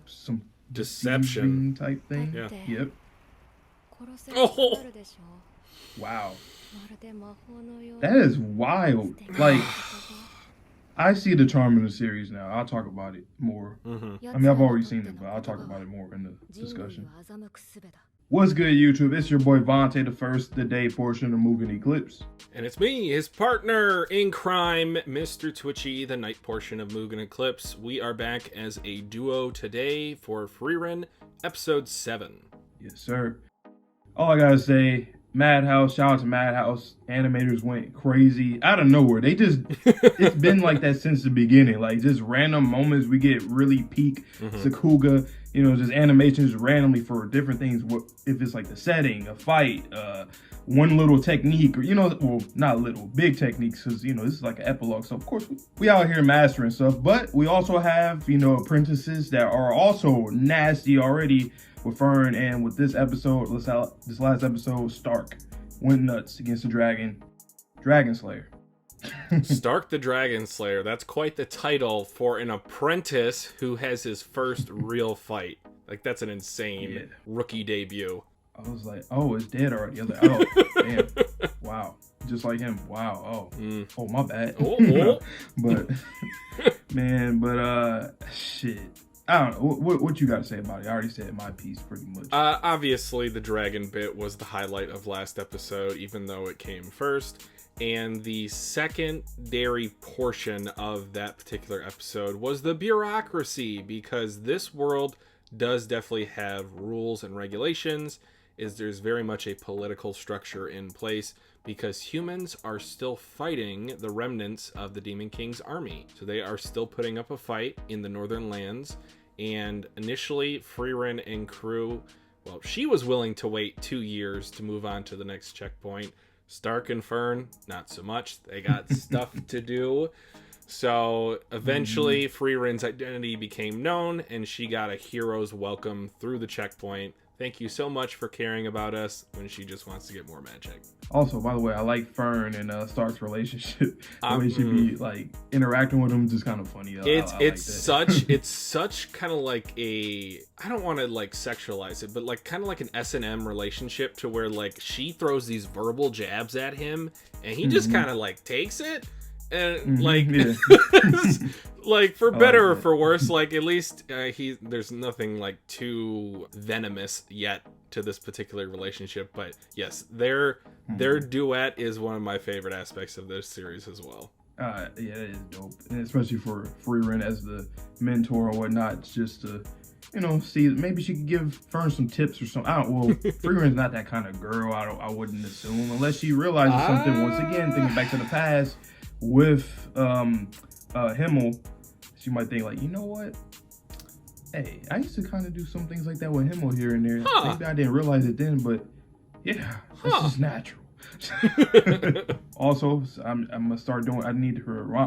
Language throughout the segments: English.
Some deception type thing. Yeah. Yep. Oh. Wow. That is wild. Like, I see the charm in the series now. I'll talk about it more. Mm-hmm. I mean, I've already seen it, but I'll talk about it more in the discussion. What's good, YouTube? It's your boy Vontae, the first the day portion of Mugen Eclipse. And it's me, his partner in crime, Mr. Twitchy, the night portion of Mugen Eclipse. We are back as a duo today for Frieren, episode 7. Yes, sir. All I gotta say, Madhouse, shout out to Madhouse. Animators went crazy out of nowhere. They just, it's been like that since the beginning. Like, just random moments we get really peak Sakuga, you know, just animations randomly for different things. What if it's like the setting, a fight, one little technique, or, you know, well, not little, big techniques, because, you know, this is like an epilogue. So, of course, we out here mastering stuff, but we also have, you know, apprentices that are also nasty already with Frieren, and with this episode, this last episode, Stark went nuts against the Dragon Slayer. Stark the Dragon Slayer. That's quite the title for an apprentice who has his first real fight. Like, that's an insane rookie debut. I was like, oh, it's dead already. I was like, oh, damn. Wow. Just like him. Wow. Oh. Oh, my bad. Oh. But, man, shit. I don't know. What you got to say about it? I already said my piece pretty much. Obviously, the dragon bit was the highlight of last episode, even though it came first. And the secondary portion of that particular episode was the bureaucracy, because this world does definitely have rules and regulations. There's very much a political structure in place, because humans are still fighting the remnants of the Demon King's army. So they are still putting up a fight in the northern lands. And initially, Frieren and crew, well, she was willing to wait 2 years to move on to the next checkpoint. Stark and Fern, not so much. They got stuff to do. So eventually, Frieren's identity became known, and she got a hero's welcome through the checkpoint. Thank you so much for caring about us when she just wants to get more magic. Also, by the way, I like Fern and Stark's relationship. The way she be like interacting with him, just kind of funny. It's such kind of like a, I don't want to like sexualize it, but like kind of like an S&M relationship, to where like she throws these verbal jabs at him and he just kind of like takes it. And like, like for better or for worse, like at least there's nothing like too venomous yet to this particular relationship. But yes, their duet is one of my favorite aspects of this series as well. Yeah, it is dope, and especially for Frieren as the mentor or whatnot, just to, you know, see maybe she could give Fern some tips or something. Frieren's not that kind of girl. I wouldn't assume, unless she realizes something. Once again, thinking back to the past with Himmel, she might think like, you know what? Hey, I used to kind of do some things like that with Himmel here and there. Maybe I didn't realize it then, but yeah, that's just natural. Also, I'm gonna start doing. I need to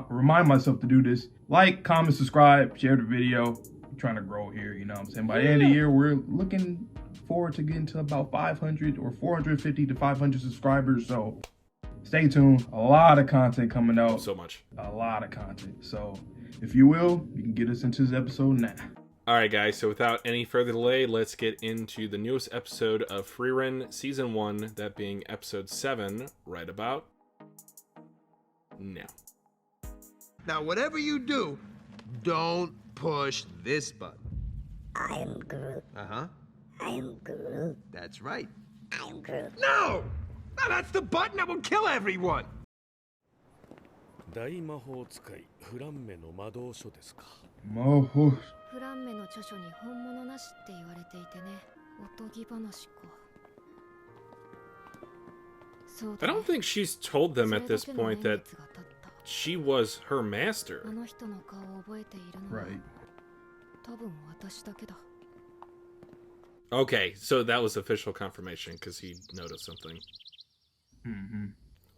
remind myself to do this. Like, comment, subscribe, share the video. I'm trying to grow here, you know what I'm saying? By the end of the year, we're looking forward to getting to about 500 or 450 to 500 subscribers. So stay tuned. A lot of content coming out. So much. A lot of content. So if you will, you can get us into this episode now. All right, guys. So without any further delay, let's get into the newest episode of Frieren Season 1, that being Episode 7, right about now. Now, whatever you do, don't push this button. I am Groot. Uh-huh. I am Groot. That's right. I am Groot. No! No, that's the button that will kill everyone! 大魔法使いフランメの魔導書ですか。魔法。フランメの著書に本物なしって言われていてね。おとぎ話か。I don't think she's told them at this point that she was her master. あの人の顔を覚えているのは Right. 多分私だけだ。 Okay, so that was official confirmation because he noticed something.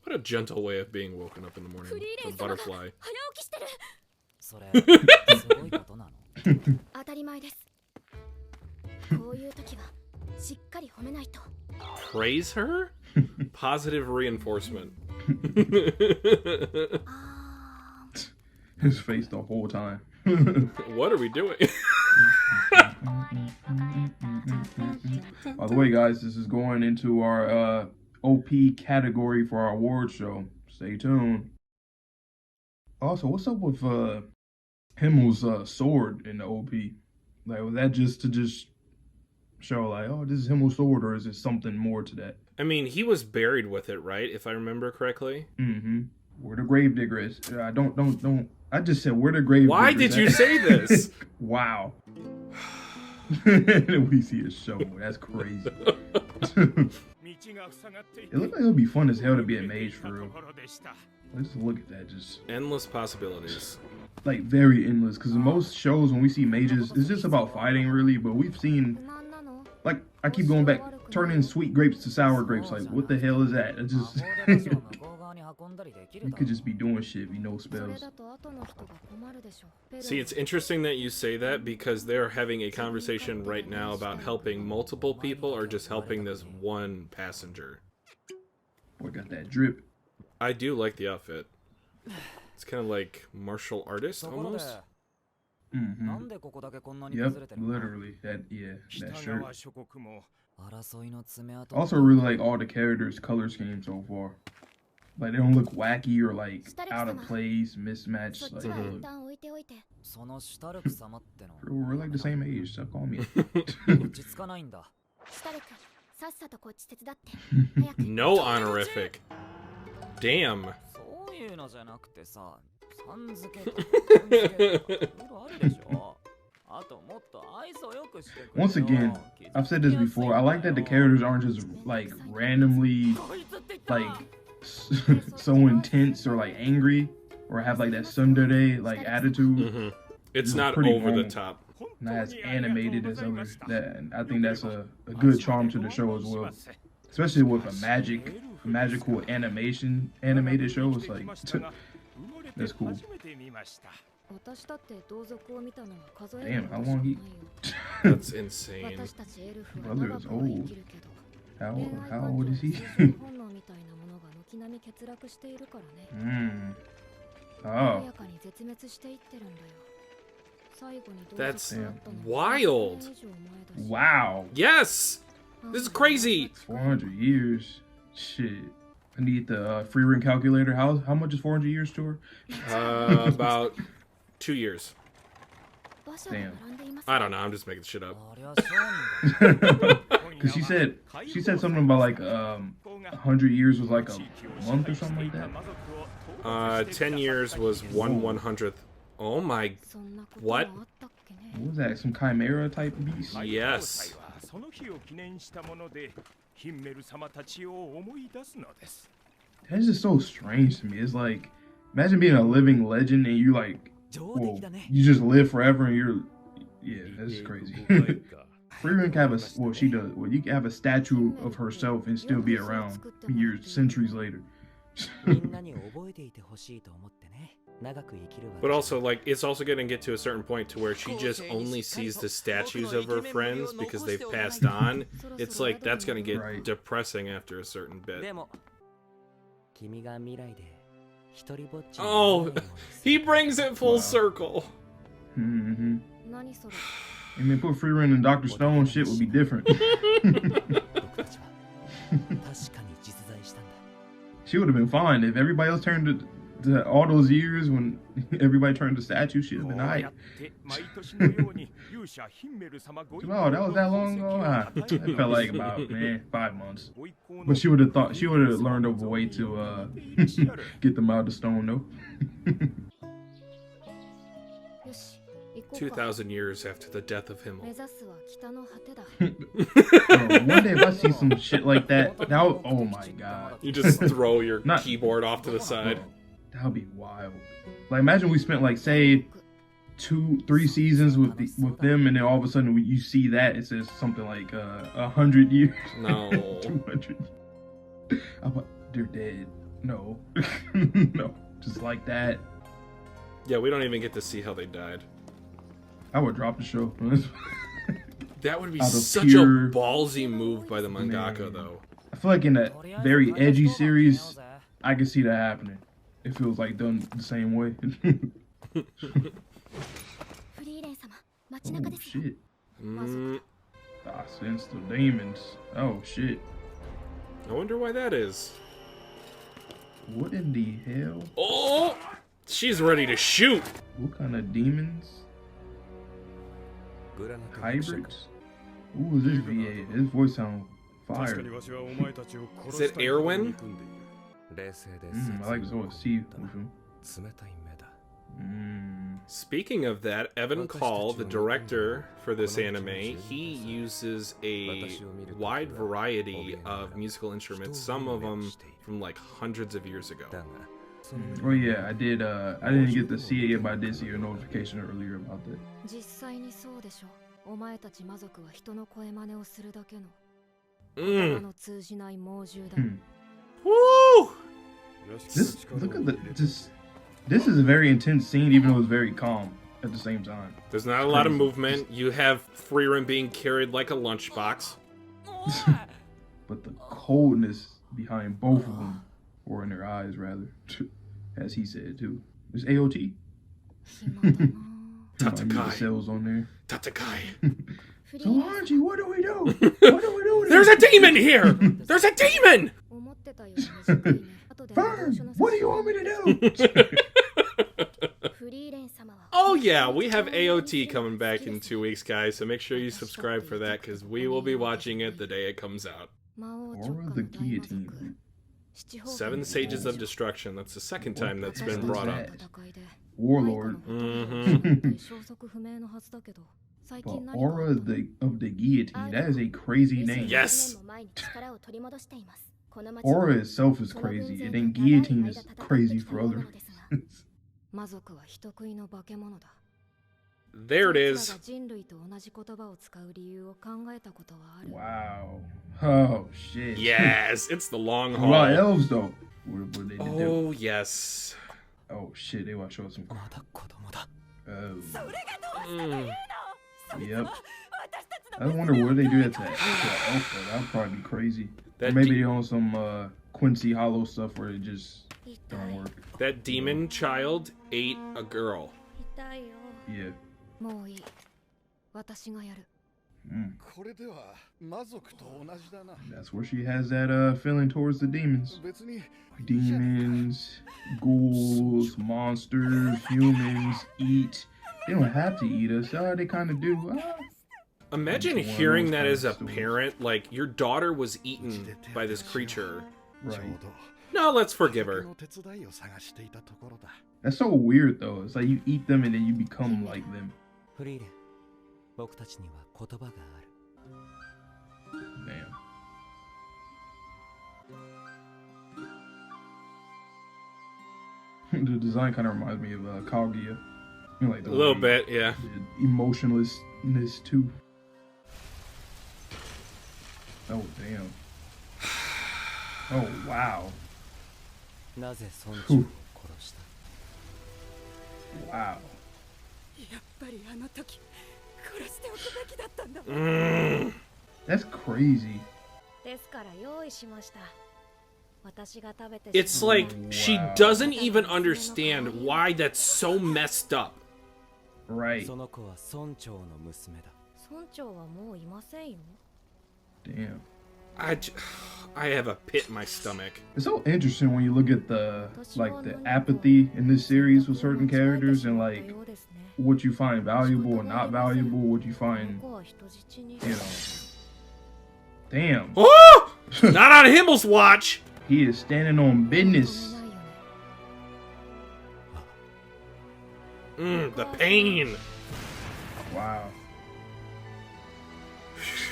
What a gentle way of being woken up in the morning. A butterfly. それすごいことなの。当たり前です。こういう時はしっかり褒めないと。 Praise her? Positive reinforcement. His face the whole time. What are we doing? By the way, guys, this is going into our OP category for our award show. Stay tuned. Also, what's up with Himmel's sword in the OP? Like, was that just to show like, oh, this is Himmel's sword, or is it something more to that? I mean, he was buried with it, right? If I remember correctly. Mm-hmm. Where the gravedigger is. Don't. I just said where the gravedigger. Why did you say this? Wow. We see a show. That's crazy. It looks like it'll be fun as hell to be a mage for real. Let's look at that. Just endless possibilities. Like very endless. Because in most shows when we see mages, it's just about fighting really. But we've seen, like, I keep going back, turning sweet grapes to sour grapes. Like, what the hell is that? It just you could just be doing shit if you know spells. See, it's interesting that you say that because they're having a conversation right now about helping multiple people or just helping this one passenger. Boy, got that drip. I do like the outfit. It's kind of like martial artist almost. Mm-hmm. Yep, literally. That shirt. Also really like all the characters' color scheme so far. Like they don't look wacky or like out of place, mismatched. Like we're like the same age, so call me. No honorific. Damn. Once again, I've said this before, I like that the characters aren't just like randomly like so intense or like angry or have like that tsundere like attitude. Mm-hmm. It's not over normal. The top. Not as animated as others. And I think that's a good charm to the show as well. Especially with a magical animated show. It's like that's cool. Damn, how long he? That's insane. Brother is old. How old is he? Oh. That's wild. Wow. Yes! This is crazy. 400 years. Shit. I need the Frieren calculator. How much is 400 years to her? About 2 years. Damn. I don't know. I'm just making shit up. Cause she said something about like 100 years was like a month or something like that. 10 years was 1/100th. Oh my! What? What was that? Some chimera type beast? Yes. That's just so strange to me. It's like, imagine being a living legend and you like, well, you just live forever and you're, yeah, that's crazy. Frieren can have a, well, she does. Well, you can have a statue of herself and still be around years, centuries later. But also, like, it's also going to get to a certain point to where she just only sees the statues of her friends because they've passed on. It's like, that's going to get depressing after a certain bit. Oh, he brings it full circle. Mm-hmm. I mean, put Frieren and Dr. Stone, shit would be different. She would have been fine if everybody else turned to all those years when everybody turned to statue. She'd have been alright. Oh, that was that long ago? It felt like about 5 months. But she would have learned of a way to get them out of the stone though. 2,000 years after the death of Himmel. One day if I see some shit like that, oh my god. You just throw your keyboard off to the side. That would be wild. Like imagine we spent like say 2-3 seasons with them, and then all of a sudden you see that it says something like 100 years. No. 200. They're dead. No. No. Just like that. Yeah, we don't even get to see how they died. I would drop the show. That would be such a ballsy move by the mangaka, though. I feel like in a very edgy series, I can see that happening. It feels like done the same way. 街中 Oh ですよ shit. Mm, I sense the demons. Oh shit. I wonder why that is. What in the hell? Oh! She's ready to shoot! What kind of demons? Hybrids? Ooh, this VA. His voice sounds fire. Is it Erwin? I like his voice. See. Speaking of that, Evan Call, the director for this anime, he uses a wide variety of musical instruments, some of them from like hundreds of years ago. Oh yeah, I did. I didn't get to see it, but I did see a notification earlier about that. 実際にそうでしょお前たち魔族は人の声真似をするだけの頭の通じない猛獣だ Woo! This look at this is a very intense scene, even though it's very calm at the same time. There's not a lot of movement. You have Frieren being carried like a lunchbox. But the coldness behind both of them, or in their eyes rather, as he said too. It's AOT. 暇だな Tatakai. Cells on there. Tatakai. So Archie, what do we do? What do we do? There's a demon here! There's a demon! 思ってたより短いね後で Fern, what do you want me to do? フリーレン様は Oh yeah, we have AOT coming back in 2 weeks, guys, so make sure you subscribe for that, because we will be watching it the day it comes out. 魔王直下 Aura の the 大魔族 guillotine. 七宝 Seven Sages of Destruction. That's the second time that's been brought up. Warlord. Mm-hmm. But Aura of the guillotine. That is a crazy name. Yes. Aura itself is crazy, and then guillotine is crazy for other reasons. There it is. Wow. Oh shit. Yes, it's the long What about haul. elves though? What did they do? Oh yes. Oh shit, they want to show us some. まだ子供だ Oh. Mm. Yep. I wonder where they do that to Alpha. That would probably be crazy. That Or maybe they on some Quincy Hollow stuff where it just don't work. That demon child ate a girl. Yeah. もういい私がやる これでは魔族と同じだな That's where she has that feeling towards the demons. 別に Demons, ghouls, monsters, humans eat. They don't have to eat us. They kind of do. Imagine It's one of hearing those that kind as of a stories. parent, like your daughter was eaten by this creature. ちょう Right. ど No, let's forgive her. の手伝いを探していたところだ That's so weird though. It's like you eat them and then you become like them. フリーレン僕たちには言葉がある Damn. The design kind of reminds me of Kaguya. You know, like A the little way bit, yeah. the emotionlessness too. Oh damn. Oh wow. なぜ村長を殺した Wow. やっぱりあの時殺しておくべきだったんだ Mm. That's crazy. ですから用意しました私が食べて It's like she Wow. doesn't even understand why that's so messed up. Right. その子は村長の娘だ村長はもういませんよ Damn. I have a pit in my stomach. It's so interesting when you look at the apathy in this series with certain characters and like what you find valuable and not valuable, what you find, you know. Damn. Oh! Not on Himmel's watch! He is standing on business. The pain. Wow.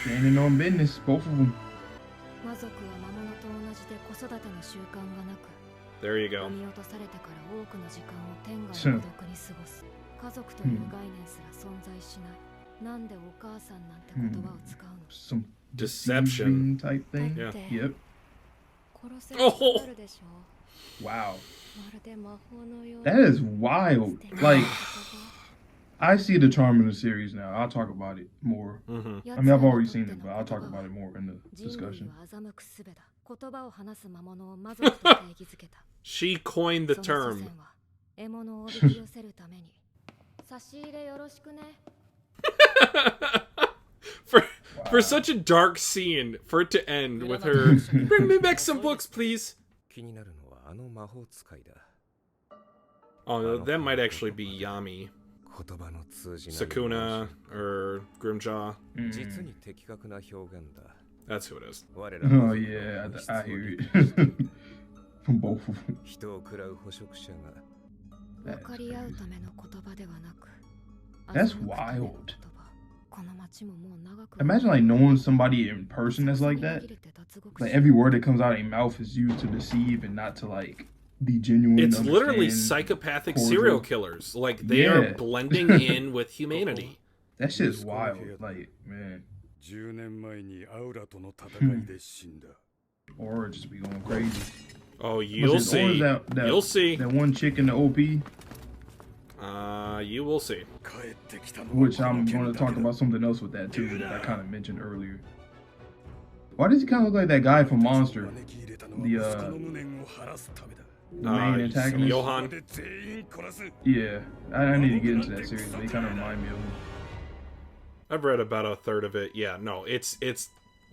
Standing on business, both of them. 魔族は魔物と同じで子育ての習慣がなく There you go. 産み落とされてから多くの時間を天涯の孤独に過ごす家族という概念すら存在しないなんでお母さんなんて言葉を使うの Some Deception. deceiving type thing. Yeah. Yep. 殺せることあるでしょ Wow. まるで魔法のよう That is wild. Like, I see the charm in the series now. I'll talk about it more. Mm-hmm. I mean, I've already seen it, but I'll talk about it more in the 人類 discussion. を欺く術だ言葉を話す魔物を魔族と定義づけた She coined the その祖 term. 先は獲物をおびき寄せるために差し入れよろしくね For such a dark scene, for it to end with her, bring me back some books, please. 気になるのはあの魔法使いだ。 Oh, that might actually be Yami. 言葉の通じない Sakuna or Grimjaw. 実に的確な表現だ。 That's who it is. 我ら Oh yeah, I hear it. From both of them. 人を食らう捕食者が 分かり合うための言葉ではなく That's 欺くための wild. 言葉この町ももう長く Imagine like knowing somebody in person that's like that. Like every word that comes out of their mouth is used to deceive and not to like be genuine. It's literally understand, psychopathic cordial. serial killers. Like, they are blending in with humanity. That shit's wild. Like, man. 10年前にアウラとの戦いで死んだ。 Or just be going crazy. Oh, you'll Or is see. that You'll see. That one chick in the OP, You will see. 帰ってきたのは which この I'm 件 going to だ talk けだ about something else with that too that I kind of mentioned earlier. Why does he kind of look like that guy from Monster? 招き入れたのは The 息子の無念を晴らすためだ。 The main antagonist. Johan. で全員殺す。 Yeah, I need to get into that series. They kind of remind me of him. I've read about a third of it. Yeah, no, it's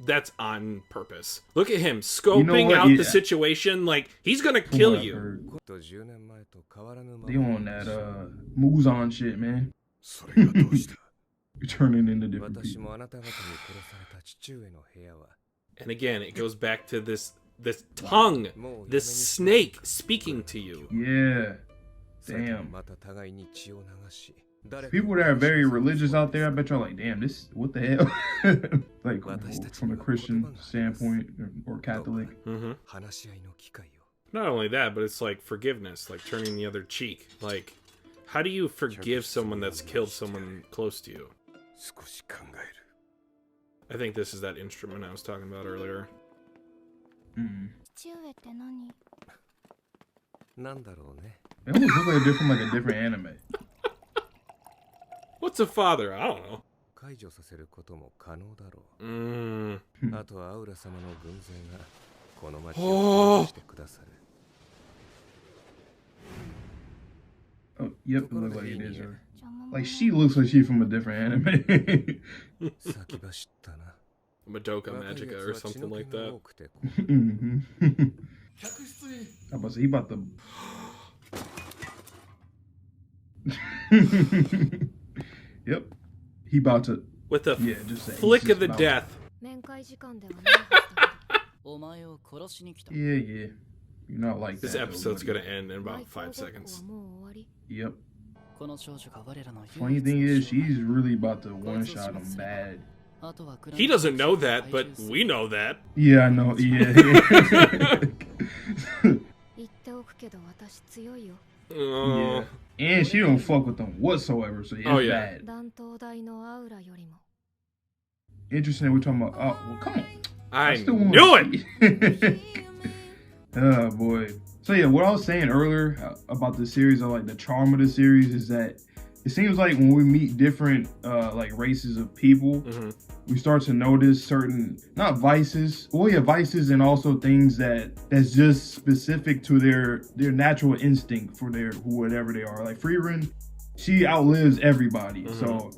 that's on purpose. Look at him scoping what? out Yeah. the situation. Like, he's gonna From kill what I've you. heard. と10年前と変わらぬまま They on that Muzan shit, man. それがどうした You're turning into different 私 people. もあなた方に殺された父上の部屋は And again, it goes back to this tongue, this snake speaking to you. Yeah. 最近 Damn. また互いに血を流し People that are very religious out there, I bet y'all like, damn, this, what the hell? Like, from a Christian standpoint or Catholic. hmm 話し合いの機会を Not only that, but it's like forgiveness, like turning the other cheek. Like, how do you forgive someone that's killed someone close to you? 少し考える。 I think this is that instrument I was talking about earlier. Mm. 父上って何なんだろうね They almost look like they're from like a different anime. What's a father? I don't know. 解除させることも可能だろ Mm. うあとはアウラ様の軍勢がこの町を統治してくださる Oh, yep, it looks like it is her. Like, she looks like she's from a different anime. 先走ったな Madoka Magica or something like that. Mhm. I'm about to say, he about to. Yep. He about to. With a Yeah, just say. flick of the death. 面会時間ではないはずだけどお前を殺しに来た Yeah, yeah. You're not like This that. episode's though, gonna buddy. end in about 5マイクごっこは seconds. もう終わり Yep. この少女が我らの Funny thing is, she's really about to one shot him bad. あとはクラ He doesn't know that, but we know that. Yeah, I know. Yeah. 言っておくけど私強いよ Oh. yeah. And she don't fuck with them whatsoever. So yeah, Oh, it's yeah. bad. 断頭台のアウラよりも Interesting that we're talking about. Oh, well, come on. I still wanna knew it! see- Oh boy. So yeah, what I was saying earlier about the series, or like the charm of the series, is that it seems like when we meet different like races of people, Mhm. we start to notice certain not vices, well yeah, vices, and also things that's just specific to their natural instinct for their whatever they are. Like Frieren, she outlives everybody, so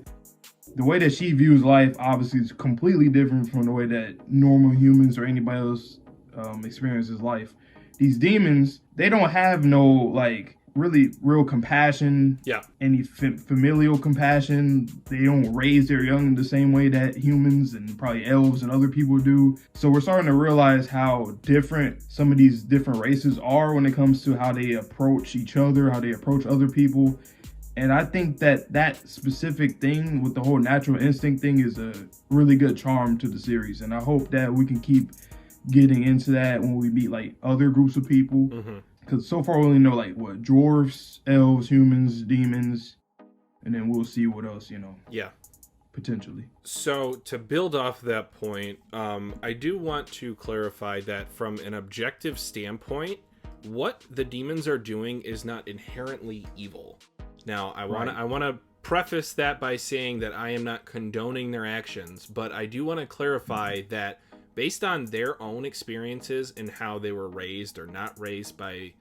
the way that she views life obviously is completely different from the way that normal humans or anybody else experiences life. These demons, they don't have no like really real compassion, Yeah. any familial compassion. They don't raise their young the same way that humans and probably elves and other people do. So we're starting to realize how different some of these different races are when it comes to how they approach each other, how they approach other people. And I think that specific thing with the whole natural instinct thing is a really good charm to the series. And I hope that we can keep getting into that when we meet like other groups of people. Mhm. Because so far we only know like what, dwarves, elves, humans, demons, and then we'll see what else, Yeah. potentially. So to build off that point, I do want to clarify that from an objective standpoint, what the demons are doing is not inherently evil. Now, I want to preface that by saying that I am not condoning their actions, but I do want to clarify that based on their own experiences and how they were raised or not raised by,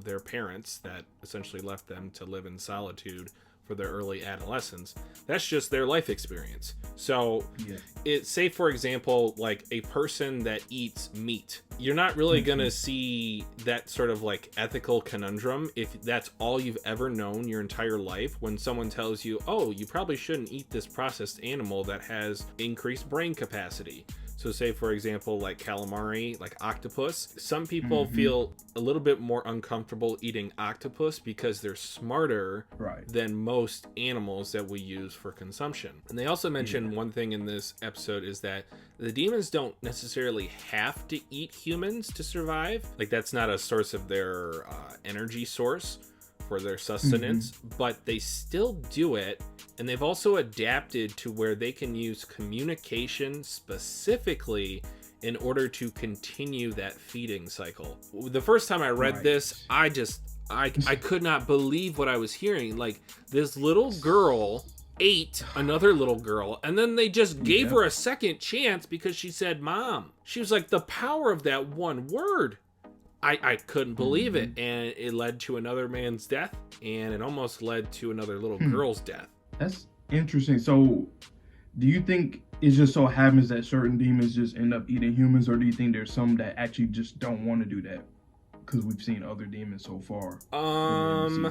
their parents that essentially left them to live in solitude for their early adolescence. That's just their life experience. So Yeah. it's, say for example, like a person that eats meat, you're not really gonna see that sort of like ethical conundrum if that's all you've ever known your entire life, when someone tells you, oh, you probably shouldn't eat this processed animal that has increased brain capacity. So say, for example, like calamari, like octopus. Some people feel a little bit more uncomfortable eating octopus because they're smarter than most animals that we use for consumption. And they also mention one thing in this episode is that the demons don't necessarily have to eat humans to survive. Like, that's not a source of their energy source for their sustenance, but they still do it. And they've also adapted to where they can use communication specifically in order to continue that feeding cycle. The first time I read this, I could not believe what I was hearing. Like, this little girl ate another little girl, and then they just gave her a second chance because she said mom. She was like, the power of that one word. I couldn't believe it, and it led to another man's death, and it almost led to another little girl's death. That's interesting. So, do you think it just so happens that certain demons just end up eating humans, or do you think there's some that actually just don't want to do that? Because we've seen other demons so far.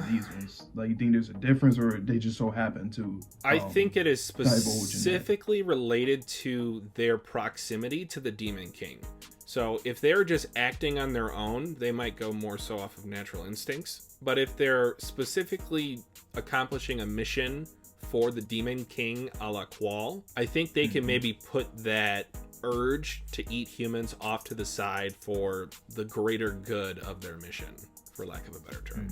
These ones. Like, you think there's a difference, or they just so happen to? I think it is specifically related to their proximity to the Demon King. So if they're just acting on their own, they might go more so off of natural instincts. But if they're specifically accomplishing a mission for the Demon King a la Qual, I think they can maybe put that urge to eat humans off to the side for the greater good of their mission, for lack of a better term.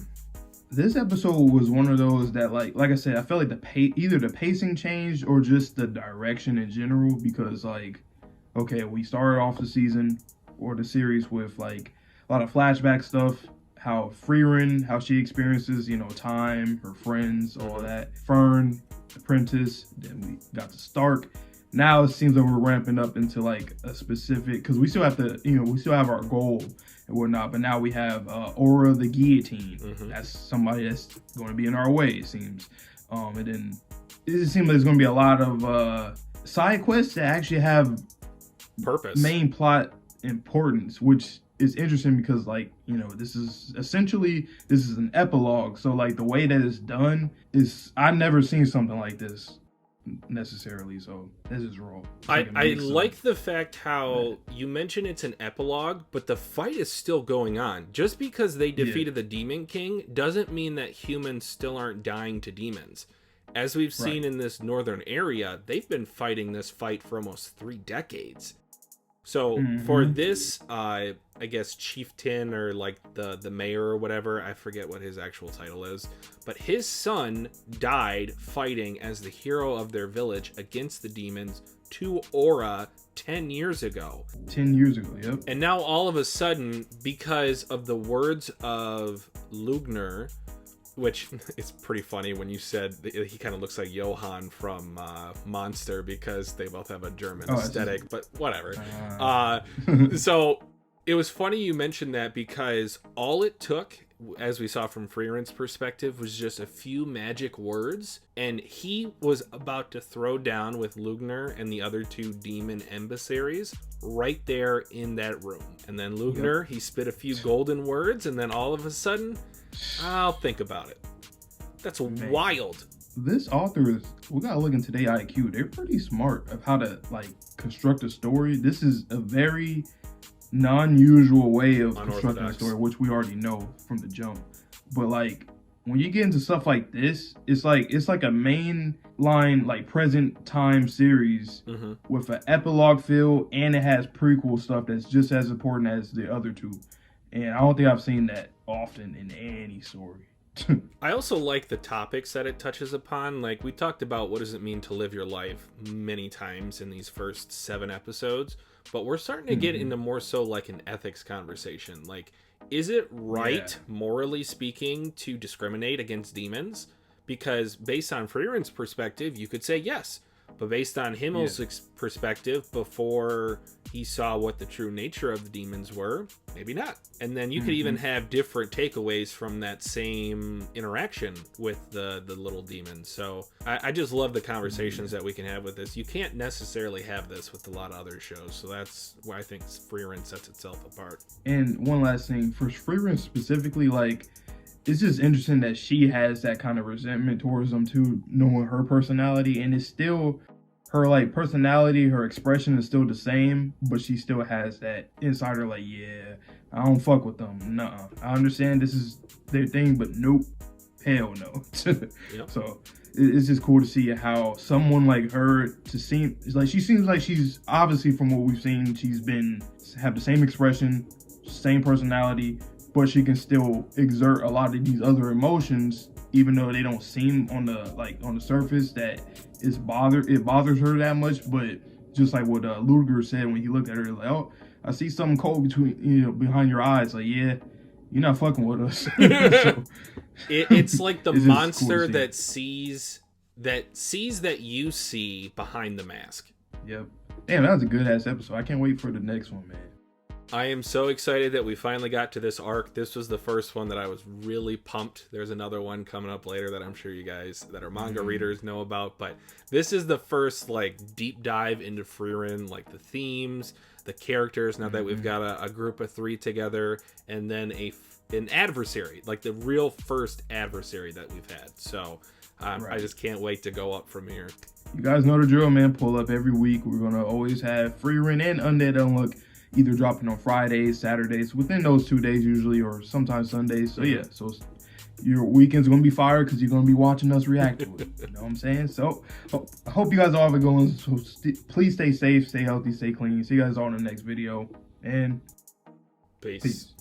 This episode was one of those that, like I said, I felt like either the pacing changed or just the direction in general, because, like, okay, we started off the season or the series with like a lot of flashback stuff, how Frieren, how she experiences, time, her friends, all that. Fern, apprentice, then we got to Stark. Now it seems like we're ramping up into like a specific, because we still have to, we still have our goal and whatnot, but now we have Aura the Guillotine. That's somebody that's going to be in our way, it seems. And then it seems like there's going to be a lot of side quests that actually have purpose, main plot importance, which is interesting because, like, this is an epilogue. So, like, the way that it's done is, I've never seen something like this necessarily. So this is raw. I like the fact how you mentioned it's an epilogue, but the fight is still going on. Just because they defeated the Demon King doesn't mean that humans still aren't dying to demons. As we've seen in this northern area, they've been fighting this fight for almost 3 decades. So for this, I guess, chieftain or like the mayor or whatever, I forget what his actual title is, but his son died fighting as the hero of their village against the demons to Aura 10 years ago. 10 years ago, yep. And now all of a sudden, because of the words of Lugner, which is pretty funny when you said he kind of looks like Johann from Monster, because they both have a German aesthetic, but whatever. So it was funny you mentioned that, because all it took, as we saw from Frieren's perspective, was just a few magic words, and he was about to throw down with Lugner and the other 2 demon emissaries right there in that room. And then Lugner, he spit a few golden words, and then all of a sudden, I'll think about it. That's wild. This author we gotta look into their IQ. They're pretty smart of how to, like, construct a story. This is a very non-usual way of constructing a story, which we already know from the jump. But, like, when you get into stuff like this, it's like a main line, like, present time series with an epilogue feel, and it has prequel stuff that's just as important as the other 2. And I don't think I've seen that often in any story. I also like the topics that it touches upon. Like, we talked about what does it mean to live your life many times in these first 7 episodes, but we're starting to get into more so like an ethics conversation. Like, is it right, morally speaking, to discriminate against demons? Because based on Frieren's perspective, you could say yes. But based on Himmel's perspective, before he saw what the true nature of the demons were, maybe not. And then you could even have different takeaways from that same interaction with the little demons. So I just love the conversations that we can have with this. You can't necessarily have this with a lot of other shows. So that's why I think Frieren sets itself apart. And one last thing, for Frieren specifically, like, it's just interesting that she has that kind of resentment towards them too, knowing her personality, and it's still her like personality, her expression is still the same, but she still has that insider like, yeah, I don't fuck with them. Nuh-uh. I understand this is their thing, but nope, hell no. Yep. So it's just cool to see how someone like her she seems like she's obviously, from what we've seen, she's been have the same expression, same personality, but she can still exert a lot of these other emotions, even though they don't seem on the surface that it bothers her that much. But just like what Luger said when he looked at her, like, oh, I see something cold behind your eyes. Like, yeah, you're not fucking with us. So, it's like the it's monster cool that sees that you see behind the mask. Yep. Damn, that was a good ass episode. I can't wait for the next one, man. I am so excited that we finally got to this arc. This was the first one that I was really pumped. There's another one coming up later that I'm sure you guys that are manga readers know about, but this is the first like deep dive into Frieren, like the themes, the characters, now that we've got a group of 3 together, and then an adversary, like the real first adversary that we've had. So I just can't wait to go up from here. You guys know the drill, man. Pull up every week. We're going to always have Frieren and Undead Unlock either dropping on Fridays, Saturdays, within those 2 days usually, or sometimes Sundays. So yeah, so your weekend's gonna be fire because you're gonna be watching us react to it. You know what I'm saying? So I hope you guys all have a good one. So please stay safe, stay healthy, stay clean. See you guys all in the next video, and Peace. peace.